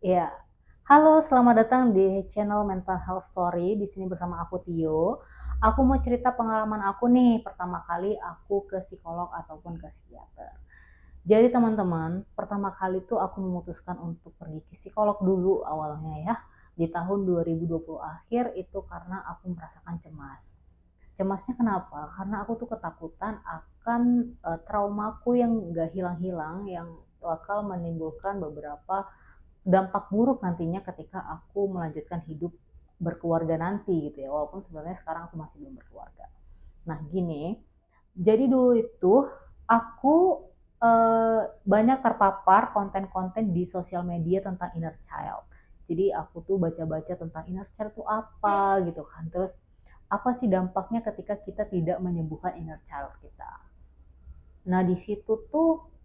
Iya. Halo, selamat datang di channel Mental Health Story. Di sini bersama aku Tio. Aku mau cerita pengalaman aku nih, pertama kali aku ke psikolog ataupun ke psikiater. Jadi teman-teman, pertama kali tuh aku memutuskan untuk pergi ke psikolog dulu awalnya ya. Di tahun 2020 akhir itu karena aku merasakan cemas. Cemasnya kenapa? Karena aku tuh ketakutan akan traumaku yang gak hilang-hilang, yang bakal menimbulkan beberapa dampak buruk nantinya ketika aku melanjutkan hidup berkeluarga nanti gitu ya, walaupun sebenarnya sekarang aku masih belum berkeluarga. Nah gini, jadi dulu itu aku banyak terpapar konten-konten di sosial media tentang inner child. Jadi aku tuh baca-baca tentang inner child itu apa gitu kan, terus apa sih dampaknya ketika kita tidak menyembuhkan inner child kita. Nah di situ tuh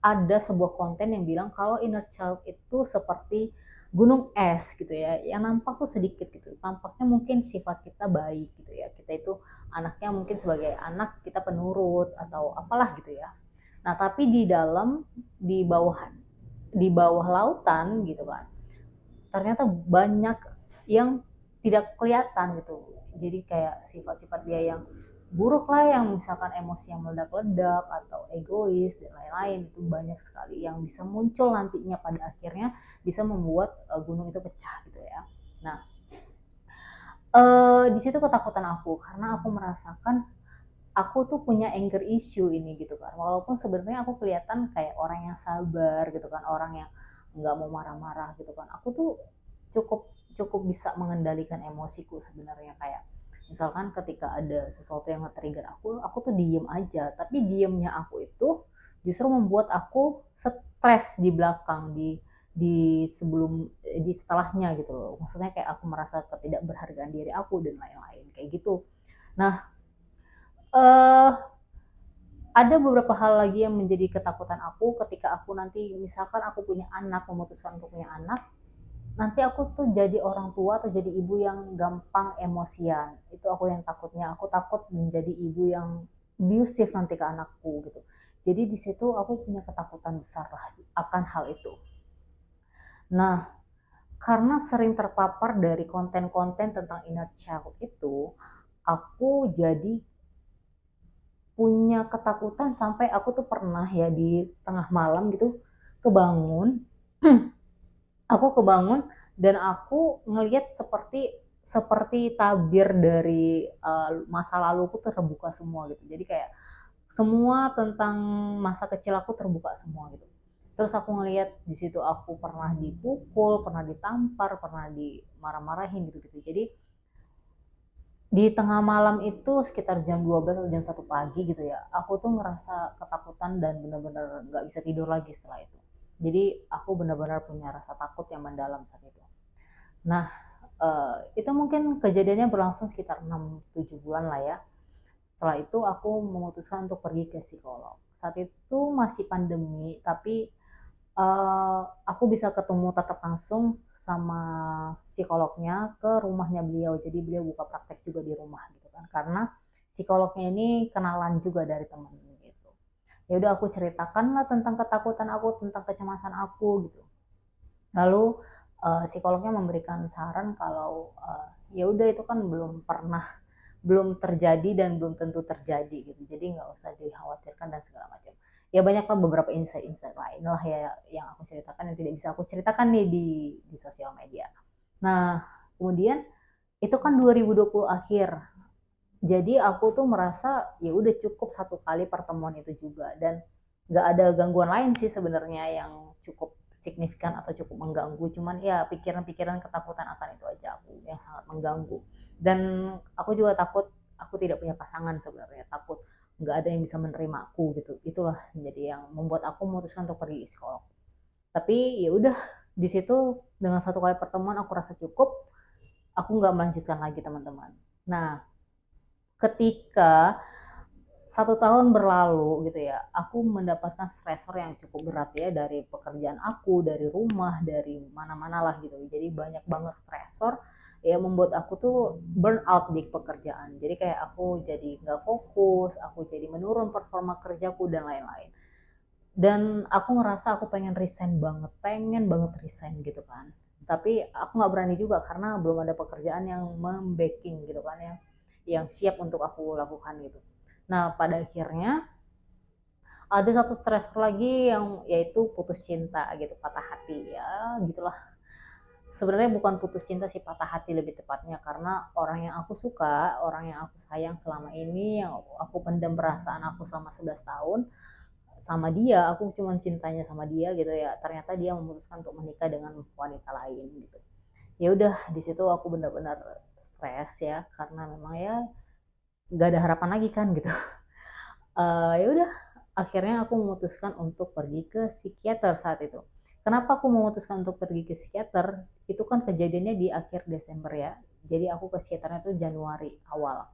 ada sebuah konten yang bilang kalau inner child itu seperti gunung es gitu ya, yang nampak tuh sedikit gitu, tampaknya mungkin sifat kita baik gitu ya, kita itu anaknya mungkin sebagai anak kita penurut atau apalah gitu ya. Nah tapi di dalam, di bawah lautan gitu kan, ternyata banyak yang tidak kelihatan gitu. Jadi kayak sifat-sifat dia yang buruk lah, yang misalkan emosi yang meledak-ledak atau egois dan lain-lain, itu banyak sekali yang bisa muncul nantinya pada akhirnya bisa membuat gunung itu pecah gitu ya. Nah, di situ ketakutan aku karena aku merasakan aku tuh punya anger issue ini gitu kan. Walaupun sebenarnya aku kelihatan kayak orang yang sabar gitu kan, orang yang nggak mau marah-marah gitu kan. Aku tuh cukup cukup bisa mengendalikan emosiku sebenarnya, kayak misalkan ketika ada sesuatu yang nge-trigger aku tuh diem aja. Tapi diemnya aku itu justru membuat aku stres di belakang, di setelahnya gitu loh. Maksudnya kayak aku merasa ketidakberhargaan diri aku dan lain-lain kayak gitu. Nah, eh ada beberapa hal lagi yang menjadi ketakutan aku ketika aku nanti misalkan aku punya anak, memutuskan untuk punya anak, nanti aku tuh jadi orang tua atau jadi ibu yang gampang emosian. Itu aku yang takutnya, aku takut menjadi ibu yang abusive nanti ke anakku gitu. Jadi di situ aku punya ketakutan besar lah akan hal itu. Nah, karena sering terpapar dari konten-konten tentang inner child itu, aku jadi punya ketakutan sampai aku tuh pernah ya di tengah malam gitu kebangun. Aku kebangun dan aku ngelihat seperti seperti tabir dari masa laluku terbuka semua gitu. Jadi kayak semua tentang masa kecil aku terbuka semua gitu. Terus aku ngelihat di situ aku pernah dipukul, pernah ditampar, pernah dimarah-marahin gitu-gitu. Jadi di tengah malam itu sekitar jam 12 atau jam 1 pagi gitu ya, aku tuh ngerasa ketakutan dan benar-benar nggak bisa tidur lagi setelah itu. Jadi aku benar-benar punya rasa takut yang mendalam saat itu. Nah, itu mungkin kejadiannya berlangsung sekitar 6-7 bulan lah ya. Setelah itu aku memutuskan untuk pergi ke psikolog. Saat itu masih pandemi, tapi aku bisa ketemu tatap langsung sama psikolognya ke rumahnya beliau. Jadi beliau buka praktek juga di rumah gitu kan. Karena psikolognya ini kenalan juga dari teman gitu. Ya udah aku ceritakan lah tentang ketakutan aku, tentang kecemasan aku gitu. Lalu psikolognya memberikan saran kalau ya udah itu kan belum terjadi dan belum tentu terjadi gitu. Jadi nggak usah dikhawatirkan dan segala macam. Ya banyaklah beberapa insight-insight lain lah ya yang aku ceritakan yang tidak bisa aku ceritakan nih di sosial media. Nah, kemudian itu kan 2020 akhir. Jadi aku tuh merasa ya udah cukup satu kali pertemuan itu juga, dan nggak ada gangguan lain sih sebenarnya yang cukup signifikan atau cukup mengganggu, cuman ya pikiran-pikiran ketakutan akan itu aja aku yang sangat mengganggu. Dan aku juga takut aku tidak punya pasangan, sebenarnya takut nggak ada yang bisa menerima aku gitu. Itulah jadi yang membuat aku memutuskan untuk pergi psikolog. Tapi ya udah, di situ dengan satu kali pertemuan aku rasa cukup, aku nggak melanjutkan lagi teman-teman. Nah, ketika 1 tahun berlalu gitu ya, aku mendapatkan stresor yang cukup berat ya, dari pekerjaan aku, dari rumah, dari mana-mana lah gitu. Jadi banyak banget stresor yang membuat aku tuh burn out di pekerjaan. Jadi kayak aku jadi nggak fokus, aku jadi menurun performa kerjaku dan lain-lain. Dan aku ngerasa aku pengen banget resign gitu kan. Tapi aku nggak berani juga karena belum ada pekerjaan yang membacking gitu kan, yang siap untuk aku lakukan gitu. Nah, pada akhirnya ada satu stressor lagi yang yaitu putus cinta gitu, patah hati ya gitulah. Sebenarnya bukan putus cinta sih, patah hati lebih tepatnya, karena orang yang aku suka, orang yang aku sayang selama ini, yang aku pendam perasaan aku selama 11 tahun sama dia, aku cuma cintanya sama dia gitu ya, ternyata dia memutuskan untuk menikah dengan wanita lain gitu. Ya udah, di situ aku benar-benar stres ya, karena memang ya gak ada harapan lagi kan gitu. Ya udah, akhirnya aku memutuskan untuk pergi ke psikiater saat itu. Kenapa aku memutuskan untuk pergi ke psikiater? Itu kan kejadiannya di akhir Desember ya. Jadi aku ke psikiaternya itu Januari awal.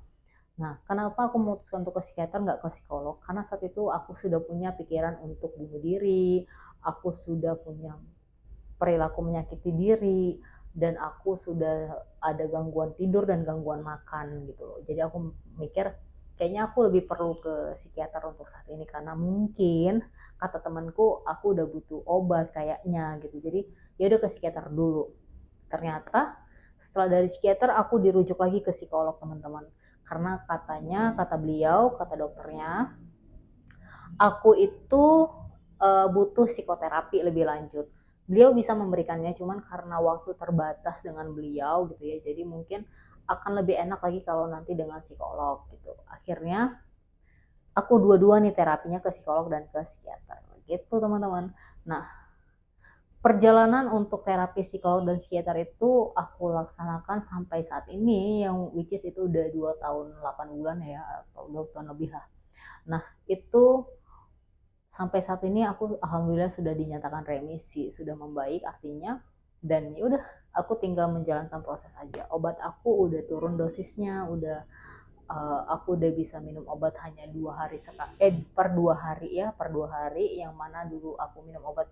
Nah, kenapa aku memutuskan untuk ke psikiater nggak ke psikolog? Karena saat itu aku sudah punya pikiran untuk bunuh diri, aku sudah punya perilaku menyakiti diri, dan aku sudah ada gangguan tidur dan gangguan makan gitu loh. Jadi aku mikir kayaknya aku lebih perlu ke psikiater untuk saat ini, karena mungkin kata temanku aku udah butuh obat kayaknya gitu. Jadi ya udah ke psikiater dulu. Ternyata setelah dari psikiater aku dirujuk lagi ke psikolog teman-teman. Karena katanya, kata beliau, kata dokternya, aku itu butuh psikoterapi lebih lanjut. Beliau bisa memberikannya, cuman karena waktu terbatas dengan beliau gitu ya, jadi mungkin akan lebih enak lagi kalau nanti dengan psikolog gitu. Akhirnya aku dua-dua nih terapinya, ke psikolog dan ke psikiater gitu teman-teman. Nah, perjalanan untuk terapi psikolog dan psikiater itu aku laksanakan sampai saat ini, yang which is itu udah 2 tahun 8 bulan ya, atau 2 tahun lebih lah. Nah, itu sampai saat ini aku alhamdulillah sudah dinyatakan remisi, sudah membaik artinya, dan ya udah, aku tinggal menjalankan proses aja. Obat aku udah turun dosisnya, udah aku udah bisa minum obat hanya 2 hari per 2 hari ya, per 2 hari, yang mana dulu aku minum obat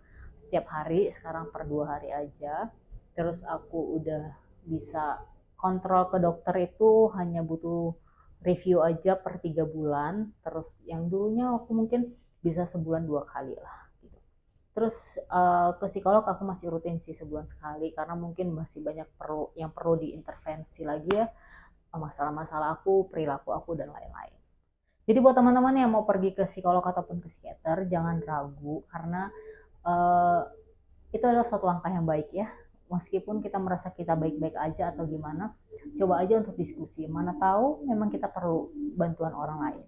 setiap hari, sekarang per 2 hari aja. Terus aku udah bisa kontrol ke dokter itu hanya butuh review aja per 3 bulan. Terus yang dulunya aku mungkin bisa sebulan 2 kali lah gitu. Terus ke psikolog aku masih rutin sih sebulan sekali, karena mungkin masih banyak yang perlu diintervensi lagi ya, masalah-masalah aku, perilaku aku, dan lain-lain. Jadi buat teman-teman yang mau pergi ke psikolog ataupun ke psikiater, jangan ragu, karena uh, itu adalah suatu langkah yang baik ya. Meskipun kita merasa kita baik-baik aja atau gimana, coba aja untuk diskusi. Mana tahu memang kita perlu bantuan orang lain.